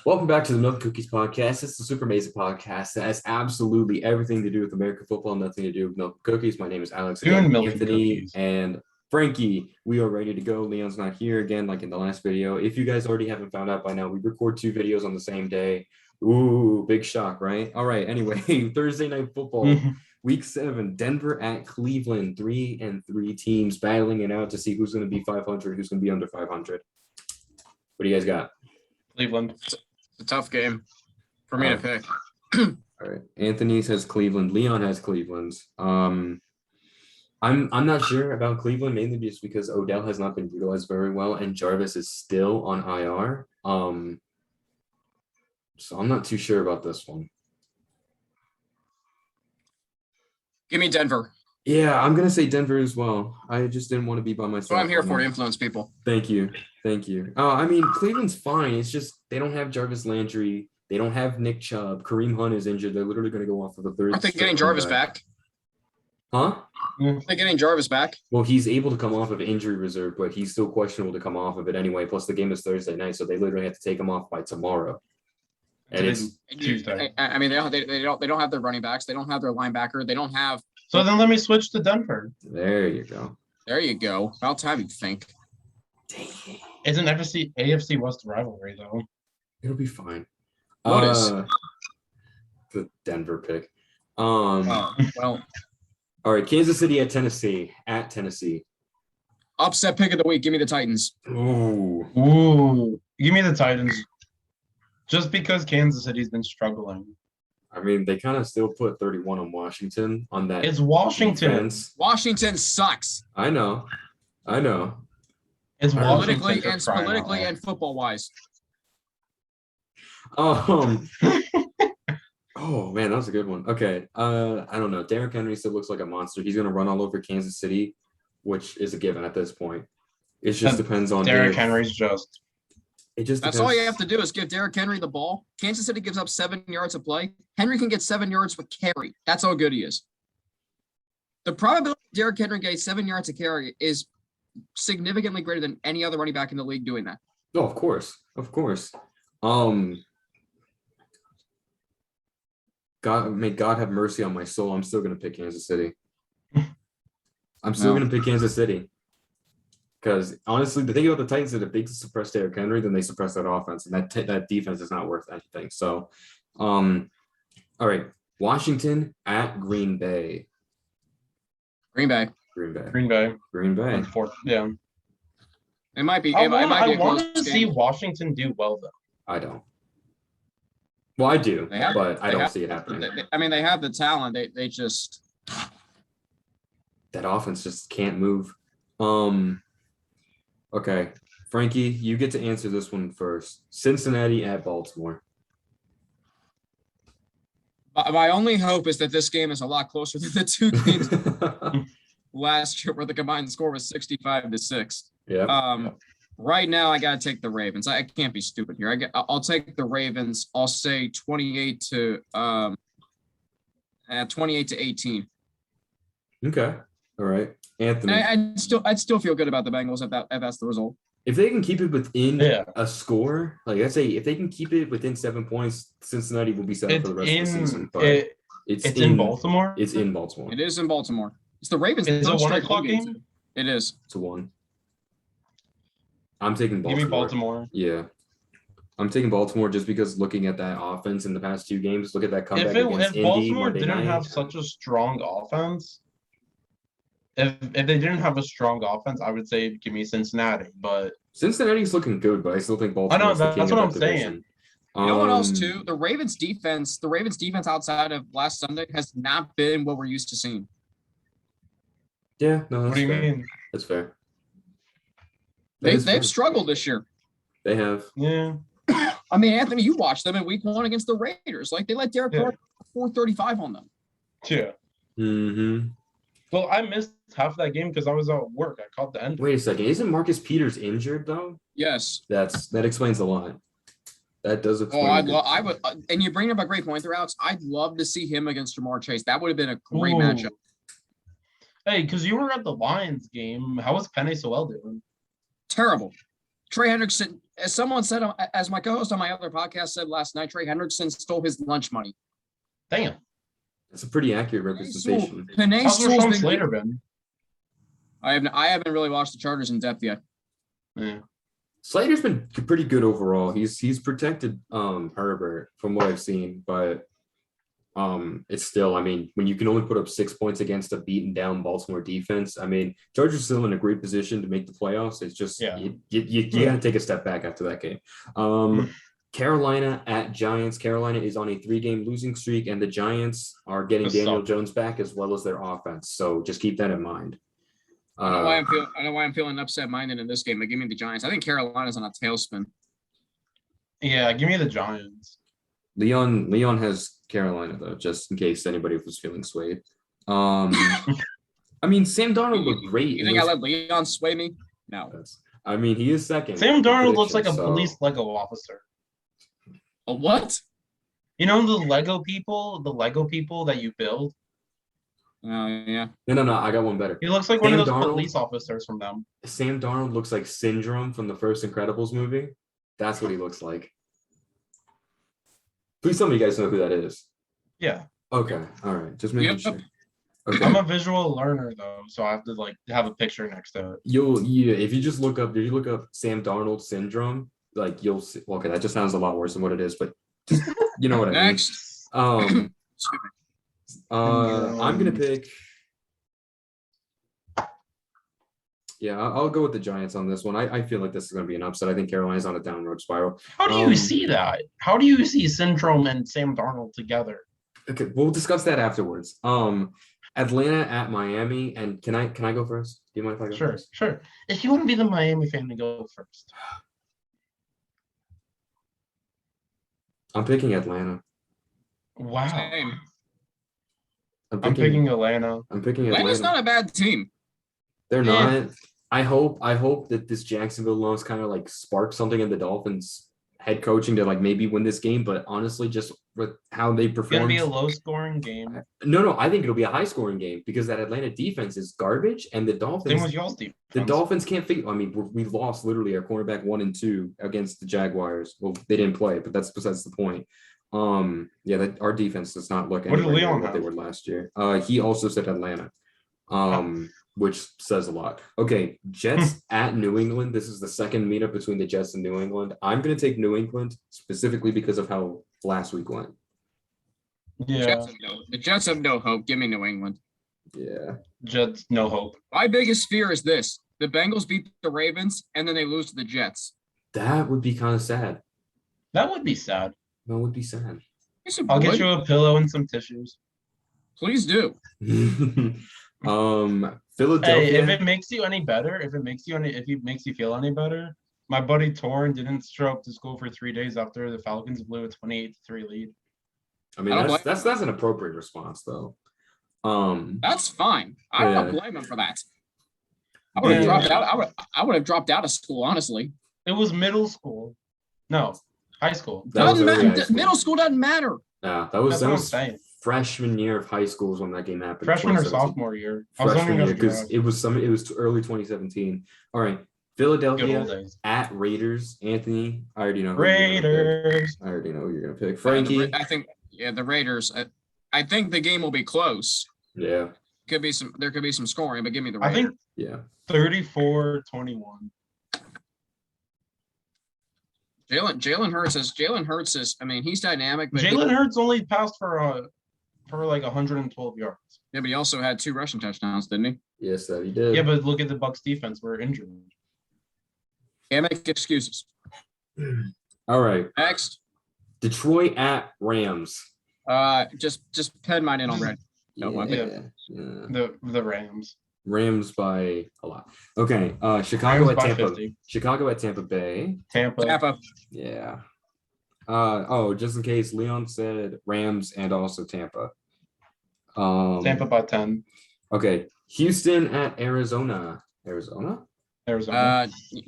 Welcome back to the Milk Cookies podcast. It's the super amazing podcast that has absolutely everything to do with American football, nothing to do with milk cookies. My name is Alex, again, Anthony, and Frankie. We are ready to go. Leon's not here again, like in the last video. If you guys already haven't found out by now, we record 2 videos on the same day. Ooh, big shock, right? All right. Anyway, Thursday night football, week 7, Denver at Cleveland. 3-3 teams battling it out to see who's going to be 500, who's going to be under 500. What do you guys got? Cleveland. It's a tough game for me to pick. All right. Anthony says Cleveland. Leon has Cleveland. I'm not sure about Cleveland, mainly just because Odell has not been utilized very well and Jarvis is still on IR. So I'm not too sure about this one. Give me Denver. Yeah, I'm gonna say Denver as well. I just didn't want to be by myself. That's what I'm here for, to influence people. Thank you. I mean, Cleveland's fine. It's just they don't have Jarvis Landry. They don't have Nick Chubb. Kareem Hunt is injured. They're literally going to go off of a third. Aren't they getting Jarvis back? Huh? Aren't they getting Jarvis back? Well, he's able to come off of injury reserve, but he's still questionable to come off of it anyway. Plus, the game is Thursday night, so they literally have to take him off by tomorrow. And it's Tuesday. I mean, they don't have their running backs. They don't have their linebacker. They don't have. So then let me switch to Denver. There you go. There you go. About time you think. Dang. It's an AFC West rivalry, though. It'll be fine. What is the Denver pick? Well, all right. Kansas City at Tennessee. At Tennessee. Upset pick of the week. Give me the Titans. Ooh. Give me the Titans. Just because Kansas City's been struggling. I mean, they kind of still put 31 on Washington on that. It's Washington. Defense. Washington sucks. I know. It's politically and football wise. Oh man, that was a good one. Okay. I don't know. Derrick Henry still looks like a monster. He's gonna run all over Kansas City, which is a given at this point. It just depends on Derrick Henry's just. That's all you have to do is give Derrick Henry the ball. Kansas City gives up 7 yards of play. Henry can get 7 yards with carry. That's how good he is. The probability Derrick Henry getting 7 yards of carry is significantly greater than any other running back in the league doing that. Oh, of course. God, may God have mercy on my soul. I'm still gonna pick Kansas City. Gonna pick Kansas City. Because honestly, the thing about the Titans is if they suppress Derrick Henry, then they suppress that offense, and that defense is not worth anything. So, all right, Washington at Green Bay. Green Bay. Fourth, yeah. It might be. I want to see Washington do well, though. I don't. Well, I do, but I don't see it happening. They have the talent. They just that offense just can't move. Okay, Frankie, you get to answer this one first. Cincinnati at Baltimore. My only hope is that this game is a lot closer than the 2 games last year, where the combined score was 65-6. Yeah. Right now, I got to take the Ravens. I can't be stupid here. I'll take the Ravens. I'll say 28-18. Okay. All right. Anthony. I'd still feel good about the Bengals if that's the result. If they can keep it within a score, like I say, if they can keep it within 7 points, Cincinnati will be set up for the rest of the season. But it's in Baltimore. It's in Baltimore. It is in Baltimore. It's the Ravens. Is it a 1 o'clock game? It is. It's a 1. I'm taking Baltimore. Give me Baltimore. Yeah. I'm taking Baltimore just because looking at that offense in the past 2 games, look at that comeback against Indy. If Baltimore didn't have such a strong offense, if they didn't have a strong offense, I would say give me Cincinnati. But Cincinnati's looking good, but I still think Baltimore. I know that's what I'm saying. You know what else too? The Ravens defense outside of last Sunday has not been what we're used to seeing. Yeah, no. What do you mean? That's fair. They've struggled this year. They have. Yeah. I mean, Anthony, you watched them in week 1 against the Raiders. Like they let Derek Carr 435 on them. Yeah. Mm-hmm. Well, I missed half of that game because I was at work. I caught the end. Wait a second. Isn't Marcus Peters injured though? Yes. That explains a lot. That does explain. I would, and you bring up a great point throughout. I'd love to see him against Jamar Chase. That would have been a great matchup. Hey, because you were at the Lions game. How was Penny Sewell doing? Terrible. Trey Hendrickson, as someone said, as my co-host on my other podcast said last night, Trey Hendrickson stole his lunch money. Damn. That's a pretty accurate representation. How's Rashawn Slater been? I haven't really watched the Chargers in depth yet. Yeah. Slater's been pretty good overall. He's protected Herbert from what I've seen, but it's still, I mean, when you can only put up 6 points against a beaten down Baltimore defense, I mean, Chargers still in a great position to make the playoffs. It's just you got to take a step back after that game. Carolina at Giants. Carolina is on a 3-game losing streak, and the Giants are getting Daniel Jones back as well as their offense. So just keep that in mind. I don't know why I'm feeling upset-minded in this game, but give me the Giants. I think Carolina's on a tailspin. Yeah, give me the Giants. Leon has Carolina though, just in case anybody was feeling swayed. I mean, Sam Darnold looked great. You think I let Leon sway me? No. I mean, he is second. Sam Darnold looks like a police Lego officer. A what? You know the Lego people that you build? Oh, yeah. No. I got one better. He looks like one of those police officers from them. Sam Darnold looks like Syndrome from the first Incredibles movie. That's what he looks like. Please tell me you guys know who that is. Yeah. Okay. All right. Just making sure. Okay. I'm a visual learner though, so I have to like have a picture next to it. If you look up Sam Darnold syndrome, like you'll see. Well, okay, that just sounds a lot worse than what it is, but just, you know what I mean. Next. I'm gonna pick. Yeah, I'll go with the Giants on this one. I feel like this is going to be an upset. I think Carolina's on a downward spiral. How do you see that? How do you see Syndrome and Sam Darnold together? Okay, we'll discuss that afterwards. Atlanta at Miami, and can I go first? Do you mind if I go first? Sure. If you want to be the Miami fan, to go first. I'm picking Atlanta. Wow. Same. I'm picking Atlanta. I'm picking Atlanta. Atlanta's not a bad team. They're not. I hope that this Jacksonville loss kind of like sparks something in the Dolphins head coaching to like maybe win this game. But honestly, just with how they perform, it's gonna be a low scoring game. No, I think it'll be a high scoring game because that Atlanta defense is garbage, and the Dolphins. Same with y'all's defense. The Dolphins can't figure. I mean, we lost literally our cornerback 1 and 2 against the Jaguars. Well, they didn't play, but that's besides the point. Our defense does not look anywhere near what they were last year. He also said Atlanta. Which says a lot. Okay, Jets at New England. This is the second meetup between the Jets and New England. I'm going to take New England specifically because of how last week went. Yeah. The Jets have no hope. Give me New England. Yeah. Jets, no hope. My biggest fear is this. The Bengals beat the Ravens, and then they lose to the Jets. That would be kind of sad. That would be sad. That would be sad. I'll get you a pillow and some tissues. Please do. Philadelphia. Hey, if it makes you better, if it makes you feel any better, my buddy Torrin didn't show up to school for 3 days after the Falcons blew a 28-3 lead. I mean, that's an appropriate response though. That's fine. I don't blame him for that. I would have dropped out. I would have dropped out of school, honestly. It was middle school. No, high school. Middle school doesn't matter. Yeah, that was freshman year of high school is when that game happened. Freshman or sophomore year? Freshman year, because it was early 2017. All right, Philadelphia at Raiders. Anthony, I already know. Raiders. I already know who you're gonna pick. Frankie. I think the Raiders. I think the game will be close. Yeah. There could be some scoring, but give me the Raiders. I think 34-21. Jalen Hurts is. I mean, he's dynamic. But Jalen Hurts only passed for like 112 yards. Yeah, but he also had 2 rushing touchdowns, didn't he? Yes, that he did. Yeah, but look at the Bucs defense. We're injured. Can't make excuses. All right. Next. Detroit at Rams. Just pen mine in already. The Rams. Rams by a lot. Okay. Chicago at Tampa. 50. Chicago at Tampa Bay. Tampa. Yeah. Just in case, Leon said Rams and also Tampa. Tampa by 10. Okay. Houston at Arizona. Arizona.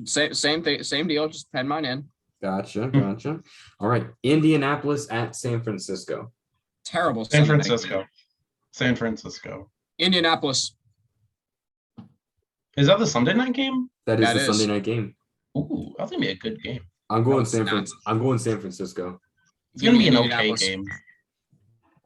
Same thing. Same deal. Just pen mine in. Gotcha. All right. Indianapolis at San Francisco. Terrible. San Francisco. Indianapolis. Is that the Sunday night game? That is the Sunday night game. Ooh, that's gonna be a good game. I'm going San not. Francisco. It's gonna be an okay Indianapolis. game.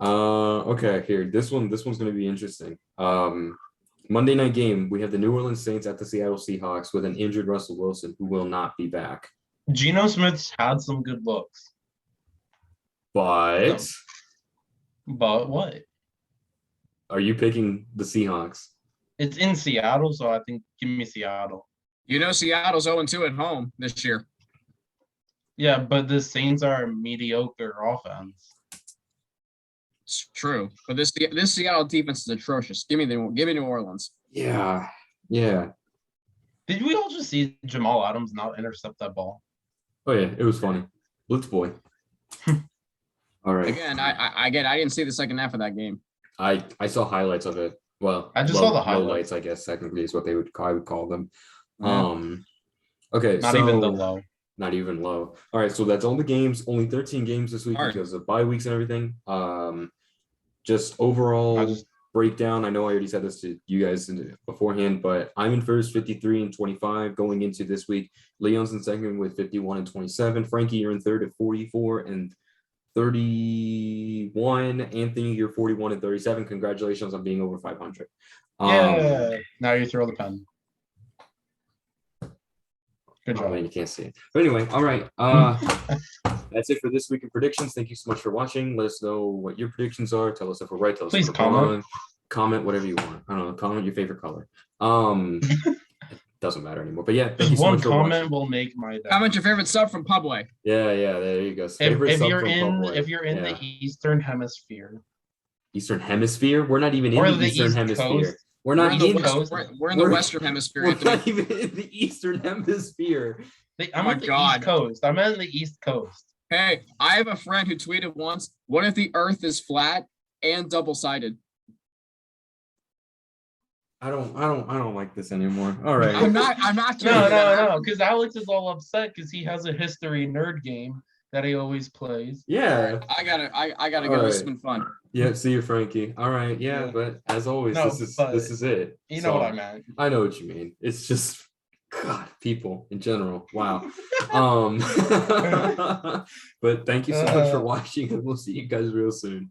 Okay, here. This one's gonna be interesting. Monday night game, we have the New Orleans Saints at the Seattle Seahawks with an injured Russell Wilson who will not be back. Geno Smith's had some good looks. But But what? are you picking the Seahawks? It's in Seattle, so I think give me Seattle. Seattle's 0-2 at home this year. Yeah, but the Saints are a mediocre offense. It's true, but this Seattle defense is atrocious. Give me New Orleans. Yeah. Did we all just see Jamal Adams not intercept that ball? Oh yeah, it was funny. Blitz boy. All right. Again, I didn't see the second half of that game. I saw highlights of it. Well, I just saw the highlights. I guess technically is what I would call them. Yeah. Okay, Not even the low. Not even low. All right, so that's all the games. Only 13 games this week because of bye weeks and everything. Just overall breakdown. I know I already said this to you guys beforehand, but I'm in first, 53-25 going into this week. Leon's in second with 51-27. Frankie, you're in third at 44-31. Anthony, you're 41-37. Congratulations on being over 500. Yeah. Now you throw the pen. Good job. Man, you can't see it. But anyway, all right. That's it for this week in predictions. Thank you so much for watching. Let us know what your predictions are. Tell us if we're right. Tell us Please if we're wrong. Comment whatever you want. I don't know. Comment your favorite color. It doesn't matter anymore. But yeah, thank you so much for watching. Comment will make my day. Comment your favorite sub from Pubway. Yeah, there you go. If you're in the Eastern Hemisphere. Eastern Hemisphere? We're not even in the Eastern Hemisphere. Coast. We're not in the Western Hemisphere. We're not even in the Eastern Hemisphere. I'm on the East Coast. I'm on the East Coast. Hey, I have a friend who tweeted once, what if the earth is flat and double-sided? I don't like this anymore. All right. I'm not No, because Alex is all upset because he has a history nerd game that he always plays. Yeah. I gotta go. Right. This has been fun. Yeah, see you, Frankie. All right, yeah. But as always, this is it. You know what I meant. I know what you mean. It's just God, people in general. Wow. But thank you so much for watching, and we'll see you guys real soon.